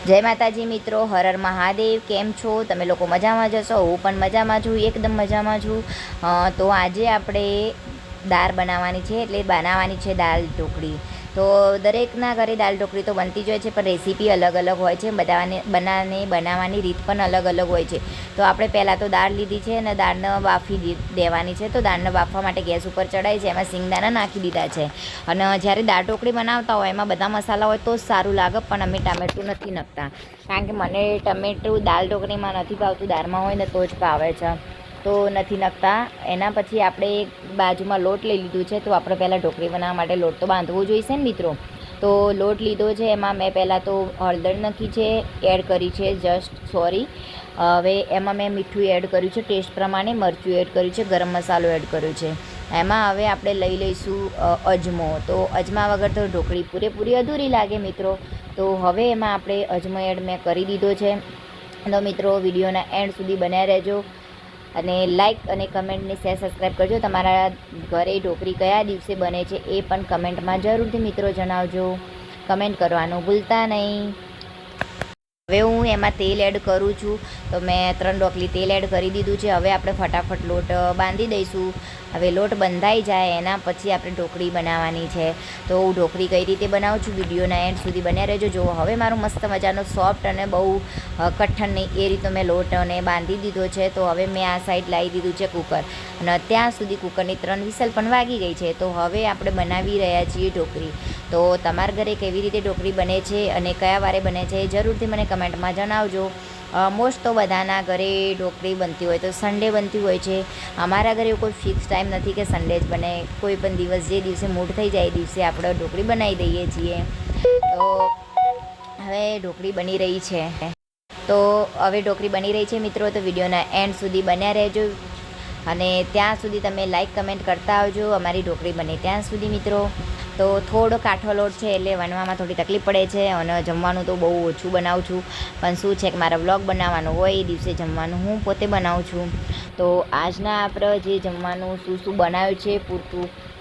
જય માતાજી મિત્રો, હર હર મહાદેવ. કેમ છો તમે લોકો? મજામાં જશો? હું પણ મજામાં છું, એકદમ મજામાં છું. તો આજે આપણે દાળ બનાવવાની છે, એટલે બનાવવાની છે દાળ ઢોકળી. તો દરેકના ઘરે દાળ ઢોકળી તો બનતી જ હોય છે, પણ રેસીપી અલગ અલગ હોય છે, બનાવવાની રીત પણ અલગ અલગ હોય છે. તો આપણે પહેલાં તો દાળ લીધી છે અને દાળને બાફી દેવાની છે. તો દાળને બાફવા માટે ગેસ ઉપર ચડાવી છે, એમાં સિંગદાણા નાખી દીધા છે. અને જ્યારે દાળ ઢોકળી બનાવતા હોય એમાં બધા મસાલા હોય તો જ સારું લાગે, પણ અમે ટામેટું નથી નાખતા, કારણ કે મને ટમેટું દાળ ઢોકળીમાં નથી ભાવતું, દાળમાં હોય ને તો જ ભાવે છે, તો નથી નાખતા. એના પછી આપણે એક બાજુમાં લોટ લઈ લીધું છે. તો આપણે પહેલાં ઢોકળી બનાવવા માટે લોટ તો બાંધવો જોઈશે ને મિત્રો. તો લોટ લીધો છે, એમાં મેં પહેલાં તો હળદર નાખી છે, એડ કરી છે હવે એમાં મેં મીઠું એડ કર્યું છે ટેસ્ટ પ્રમાણે, મરચું એડ કર્યું છે, ગરમ મસાલો એડ કર્યો છે. એમાં હવે આપણે લઈ લઈશું અજમો. તો અજમા વગર તો ઢોકળી પૂરેપૂરી અધૂરી લાગે મિત્રો. તો હવે એમાં આપણે અજમો એડ મેં કરી દીધો છે. તો મિત્રો વિડીયોના એન્ડ સુધી બન્યા રહેજો, અને લાઇક અને કમેન્ટને શેર સબસ્ક્રાઈબ કરજો. તમારા ઘરે ઢોકળી કયા દિવસે બને છે એ પણ કમેન્ટમાં જરૂરથી મિત્રો જણાવજો. કમેન્ટ કરવાનું ભૂલતા નહીં. હવે હું એમાં તેલ એડ કરું છું. તો મેં 3 ડોકલી તેલ એડ કરી દીધું છે. હવે આપણે ફટાફટ લોટ બાંધી દઈશું. હવે લોટ બંધાઈ જાય એના પછી આપણે ઢોકળી બનાવવાની છે. તો હું ઢોકળી કઈ રીતે બનાવું છું વિડીયોના એન્ડ સુધી બન્યા રહેજો. જો હવે મારો મસ્ત મજાનો સોફ્ટ અને બહુ કઠણ નહીં એ રીતનો મેં લોટને બાંધી દીધો છે. તો હવે મેં આ સાઈડ લાવી દીધું છે કુકર, અને ત્યાં સુધી કુકરની 3 વિસલ પણ વાગી ગઈ છે. તો હવે આપણે બનાવી રહ્યા છીએ ઢોકળી. તો તમારા ઘરે કેવી રીતે ઢોકળી બને છે અને કયા વારે બને છે એ જરૂરથી મને કમેન્ટમાં જણાવજો. મોસ્ટ તો બધાના ઘરે ઢોકળી બનતી હોય તો સન્ડે બનતી હોય છે. અમારા ઘરે કોઈ ફિક્સ ટાઈમ નથી કે સન્ડે જ બને, કોઈ પણ દિવસ જે દિવસે મૂડ થઈ જાય એ દિવસે આપણે ઢોકળી બનાવી દઈએ છીએ. તો હવે ઢોકળી બની રહી છે. મિત્રો, તો વિડીયોના એન્ડ સુધી બન્યા રહેજો, અને ત્યાં સુધી તમે લાઈક કમેન્ટ કરતા આવજો અમારી ઢોકળી બને ત્યાં સુધી મિત્રો. તો થોડો કાઠો લોટ છે એટલે વણવામાં થોડી તકલીફ પડે છે, અને જમવાનું તો બહુ ઓછું બનાવું છું, પણ શું છે કે મારા વ્લોગ બનાવવાનો હોય એ દિવસે જમવાનું હું પોતે બનાવું છું. તો આજના આપણે જે જમવાનું શું બનાવ્યું છે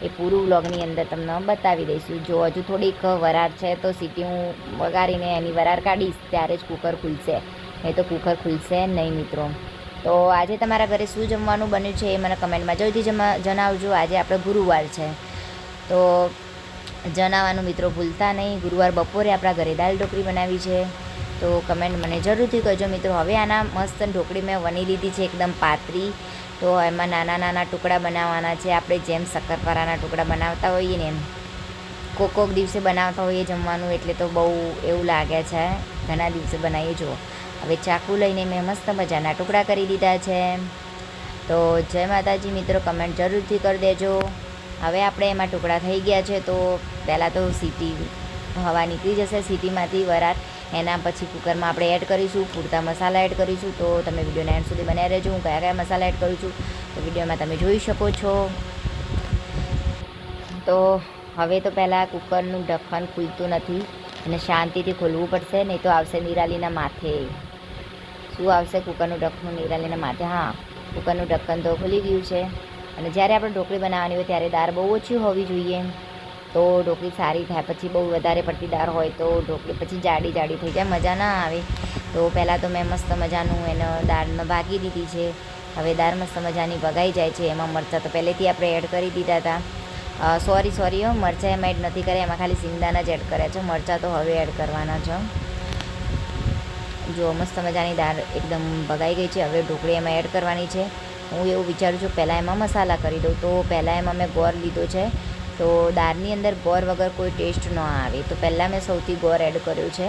એ પૂરું વ્લોગની અંદર તમને બતાવી દઈશું. જો હજુ થોડીક વરાળ છે તો સીટી હું વગાડીને એની વરાળ કાઢીશ ત્યારે જ કુકર ખુલશે, નહીં તો કુકર ખુલશે નહીં મિત્રો. તો આજે તમારા ઘરે શું જમવાનું બન્યું છે એ મને કમેન્ટમાં જલ્દી જણાવજો. આજે આપણે ગુરુવાર છે તો જણાવવાનું મિત્રો ભૂલતા નહીં. ગુરુવાર બપોરે આપણા ઘરે દાળ ઢોકળી બનાવી છે, તો કમેન્ટ મને જરૂરથી કરજો મિત્રો. હવે આના મસ્ત ઢોકળી મેં વણી લીધી છે એકદમ પાતળી. તો એમાં નાના નાના ટુકડા બનાવવાના છે, આપણે જેમ શક્કરપારાના ટુકડા બનાવતા હોઈએ ને એમ. કોક દિવસે બનાવતા હોઈએ જમવાનું, એટલે તો બહુ એવું લાગે છે ઘણા દિવસે બનાવીએ. જુઓ હવે ચાકુ લઈને મેં મસ્ત મજાના ટુકડા કરી દીધા છે. તો જય માતાજી મિત્રો, કમેન્ટ જરૂરથી કરી દેજો. હવે આપણે એમાં ટુકડા થઈ ગયા છે. તો પહેલાં તો સીટી હવા નીકળી જશે સીટીમાંથી વરાળ, એના પછી કુકરમાં આપણે એડ કરીશું, પૂરતા મસાલા એડ કરીશું. તો તમે વિડીયોના એન્ડ સુધી બન્યા રહેજો. હું કયા કયા મસાલા એડ કરું છું તો વિડીયોમાં તમે જોઈ શકો છો. તો હવે તો પહેલાં કુકરનું ઢક્કન ખુલતું નથી, અને શાંતિથી ખોલવું પડશે, નહીં તો આવશે નિરાલીના માથે. શું આવશે? કુકરનું ઢક્કન નિરાલીના માથે. હા, કુકરનું ઢક્કન તો ખુલી ગયું છે. અને જ્યારે આપણે ઢોકળી બનાવવાની હોય ત્યારે દાળ બહુ ઓછી હોવી જોઈએ, તો ઢોકળી સારી થાય. પછી બહુ વધારે પડતી દાળ હોય તો ઢોકળી પછી જાડી થઈ જાય, મજા ના આવે. તો પહેલાં તો મેં મસ્ત મજાનું એને દાળને ભાગી દીધી છે. હવે દાળ મસ્ત મજાની ભગાઈ જાય છે. એમાં મરચાં તો પહેલેથી આપણે એડ કરી દીધા હતા. સોરી મરચાં એમાં એડ નથી કર્યા, એમાં ખાલી સિંગદાણા જ એડ કર્યા છે. મરચાં તો હવે એડ કરવાના છે. જો મસ્ત મજાની દાળ એકદમ ભગાઈ ગઈ છે. હવે ઢોકળી એમાં એડ કરવાની છે. હું એવું વિચારું છું પહેલાં એમાં મસાલા કરી દઉં. તો પહેલાં એમાં મેં ગોળ લીધો છે. તો દાળની અંદર ગોળ વગર કોઈ ટેસ્ટ ન આવે, તો પહેલાં મેં સૌથી ગોળ એડ કર્યું છે.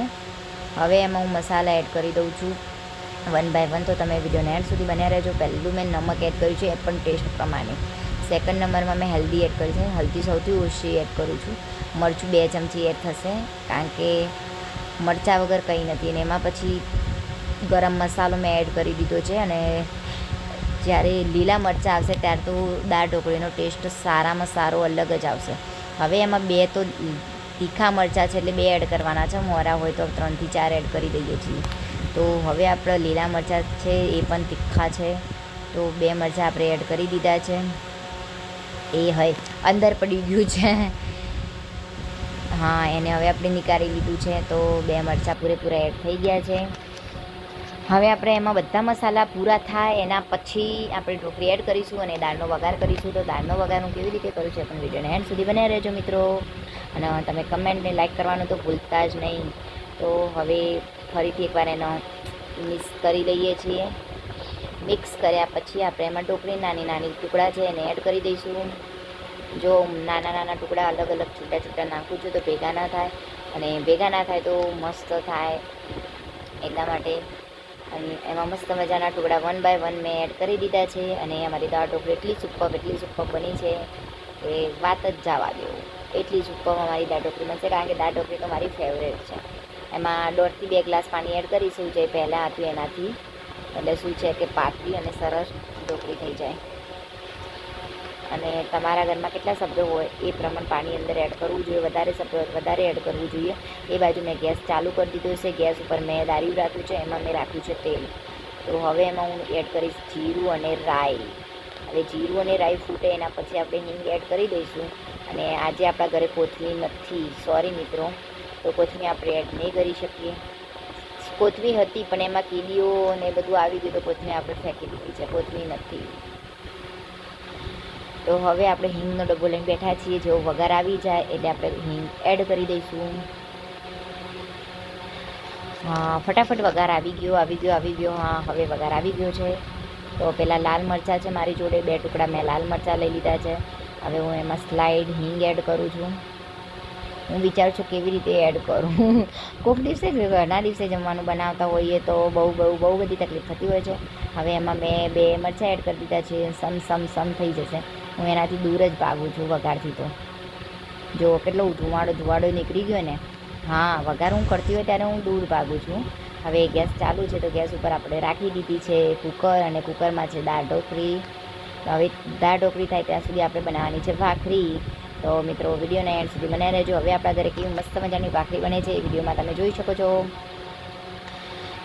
હવે એમાં હું મસાલા એડ કરી દઉં છું 1 by 1. તો તમે વિડીયોના એન્ડ સુધી બન્યા રહેજો. પહેલું મેં નમક એડ કર્યું છે, એ પણ ટેસ્ટ પ્રમાણે. સેકન્ડ નંબરમાં મેં હલ્દી એડ કરી છે. હલ્દી સૌથી ઓછી એડ કરું છું. મરચું 2 ચમચી એડ થશે, કારણ કે મરચાં વગર કંઈ નથી. અને એમાં પછી ગરમ મસાલો મેં એડ કરી દીધો છે. અને જ્યારે લીલા મરચાં આવશે ત્યારે તો દાળ ઢોકળીનો ટેસ્ટ સારામાં સારો અલગ જ આવશે. હવે એમાં 2 તો તીખા મરચાં છે એટલે 2 એડ કરવાના છે. મોરા હોય તો 3 થી 4 એડ કરી દઈએ છીએ. તો હવે આપણે લીલા મરચાં છે એ પણ તીખા છે, તો 2 મરચાં આપણે એડ કરી દીધા છે. એ હોય અંદર પડી ગયું છે. હા, એને હવે આપણે નીકાળી લીધું છે. તો 2 મરચાં પૂરેપૂરા એડ થઈ ગયા છે. હવે આપણે એમાં બધા મસાલા પૂરા થાય એના પછી આપણે ઢોકળી એડ કરીશું અને દાળનો વઘાર કરીશું. તો દાળનો વઘાર હું કેવી રીતે કરું છું પણ વિડીયોને એન્ડ સુધી બન્યા રહેજો મિત્રો. અને તમે કમેન્ટને લાઈક કરવાનું તો ભૂલતા જ નહીં. તો હવે ફરીથી એકવાર એનો મિક્સ કરી લઈએ છીએ. મિક્સ કર્યા પછી આપણે એમાં ઢોકળી નાની નાની ટુકડા છે એને એડ કરી દઈશું. જો નાના નાના ટુકડા અલગ અલગ છૂટા છૂટા નાખું છું તો ભેગા ના થાય, અને ભેગા ના થાય તો મસ્ત થાય એટલા માટે. અને એમાં મસ્ત મજાના ટુકડા 1 બાય 1 મેં એડ કરી દીધા છે. અને અમારી દાળ ઢોકળી એટલી સુપર બની છે કે વાત જ જવા દેવું. એટલી સુપર અમારી દાળ ઢોકળી બનશે, કારણ કે દાળ ઢોકળી તો મારી ફેવરેટ છે. એમાં 1.5 થી 2 ગ્લાસ પાણી એડ કરીશું જે પહેલાં હતું એનાથી. એટલે શું છે કે પાતળી અને સરસ ઢોકળી થઈ જાય. અને તમારા ઘરમાં કેટલા સભ્યો હોય એ પ્રમાણે પાણી અંદર એડ કરવું જોઈએ. વધારે સભ્યો વધારે એડ કરવું જોઈએ. એ બાજુ મેં ગેસ ચાલુ કરી દીધો છે. ગેસ ઉપર મેં દાળિયું રાખ્યું છે, એમાં મેં રાખ્યું છે તેલ. તો હવે એમાં હું એડ કરીશ જીરું અને રાઈ. હવે જીરું અને રાઈ ફૂટે એના પછી આપણે હિંગ એડ કરી દઈશું. અને આજે આપણા ઘરે કોથમીર નથી, સોરી મિત્રો, તો કોથમીર આપણે એડ નહીં કરી શકીએ. કોથમીર હતી પણ એમાં કીડીઓ ને બધું આવી ગયું તો કોથમીર આપણે ફેંકી દીધી છે, કોથમીર નથી. તો હવે આપણે હિંગનો ડબ્બો લઈને બેઠા છીએ. જેવો વઘાર આવી જાય એટલે આપણે હિંગ એડ કરી દઈશું. હા, ફટાફટ વઘાર આવી ગયો. હા, હવે વઘાર આવી ગયો છે. તો પહેલાં લાલ મરચાં છે મારી જોડે, 2 ટુકડા મેં લાલ મરચાં લઈ લીધા છે. હવે હું એમાં સ્લાઇડ હિંગ એડ કરું છું. હું વિચારું છું કેવી રીતે એડ કરું. કોઈક દિવસે ઘણા દિવસે જમવાનું બનાવતા હોઈએ તો બહુ બધી તકલીફ થતી હોય છે. હવે એમાં મેં 2 મરચાં એડ કરી દીધા છે. સમ થઈ જશે. હું એનાથી દૂર જ ભાગું છું વઘારથી. તો જો કેટલો ધુવાડો નીકળી ગયો ને. હા, વઘાર હું કરતી હોય ત્યારે હું દૂર ભાગું છું. હવે ગેસ ચાલુ છે તો ગેસ ઉપર આપણે રાખી દીધી છે કુકર, અને કુકરમાં છે દાળ ઢોકળી. હવે દાળ ઢોકળી થાય ત્યાં સુધી આપણે બનાવવાની છે ભાખરી. તો મિત્રો વિડીયોને એન્ડ સુધી બનાવી રહેજો. હવે આપણા ઘરે કેવી મસ્ત મજાની ભાખરી બને છે એ વિડીયોમાં તમે જોઈ શકો છો.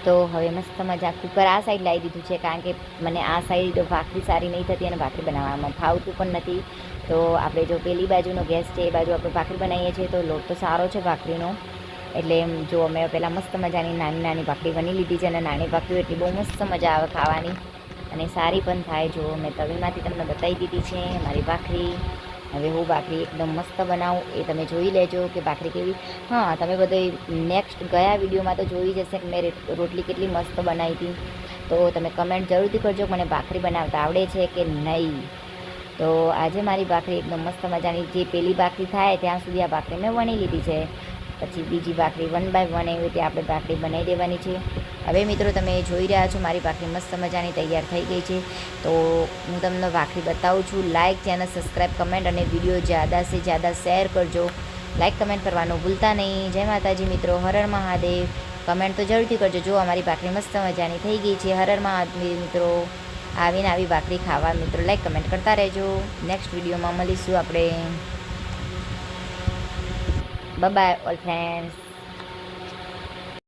તો હવે મસ્ત મજા કુકર આ સાઈડ લાવી દીધું છે, કારણ કે મને આ સાઈડ ભાખરી સારી નહીં થતી અને ભાખરી બનાવવામાં ફાવતું પણ નથી. તો આપણે જો પેલી બાજુનો ગેસ છે એ બાજુ આપણે ભાખરી બનાવીએ છીએ તો લોટ તો સારો છે ભાખરીનો. એટલે જો અમે પહેલાં મસ્ત મજાની નાની નાની ભાખરી બની લીધી છે. અને નાની ભાખરી એટલી બહુ મસ્ત મજા આવે ખાવાની, અને સારી પણ થાય. જો મેં તવીમાંથી તમને બતાવી દીધી છે મારી ભાખરી. હવે હું ભાખરી એકદમ મસ્ત બનાવું એ તમે જોઈ લેજો કે ભાખરી કેવી. હા, તમે બધે નેક્સ્ટ ગયા વિડીયોમાં તો જોઈ જશે કે મેં રોટલી કેટલી મસ્ત બનાવી હતી. તો તમે કમેન્ટ જરૂરથી કરજો મને ભાખરી બનાવતા આવડે છે કે નહીં. તો આજે મારી ભાખરી એકદમ મસ્ત મજાની, જે પેલી ભાખરી થાય ત્યાં સુધી આ ભાખરી મેં વણી લીધી છે. પછી બીજી ભાખરી 1 બાય 1 એવી રીતે આપણે ભાખરી બનાવી દેવાની છે. હવે મિત્રો તમે જોઈ રહ્યા છો મારી ભાખરી મસ્ત મજાની તૈયાર થઈ ગઈ છે. તો હું તમને ભાખરી બતાવું છું. લાઇક, ચેનલ સબસ્ક્રાઈબ, કમેન્ટ અને વિડીયો જ્યાદા સે જ્યાદા શેર કરજો. લાઇક કમેન્ટ કરવાનું ભૂલતા નહીં. જય માતાજી મિત્રો, હર હર મહાદેવ. કમેન્ટ તો જરૂરથી કરજો. જો અમારી ભાખરી મસ્ત મજાની થઈ ગઈ છે. હર હર મહાદેવ મિત્રો. આવીને આવી ભાખરી ખાવા મિત્રો લાઇક કમેન્ટ કરતા રહેજો. નેક્સ્ટ વિડીયોમાં મળીશું આપણે. Bye bye all friends.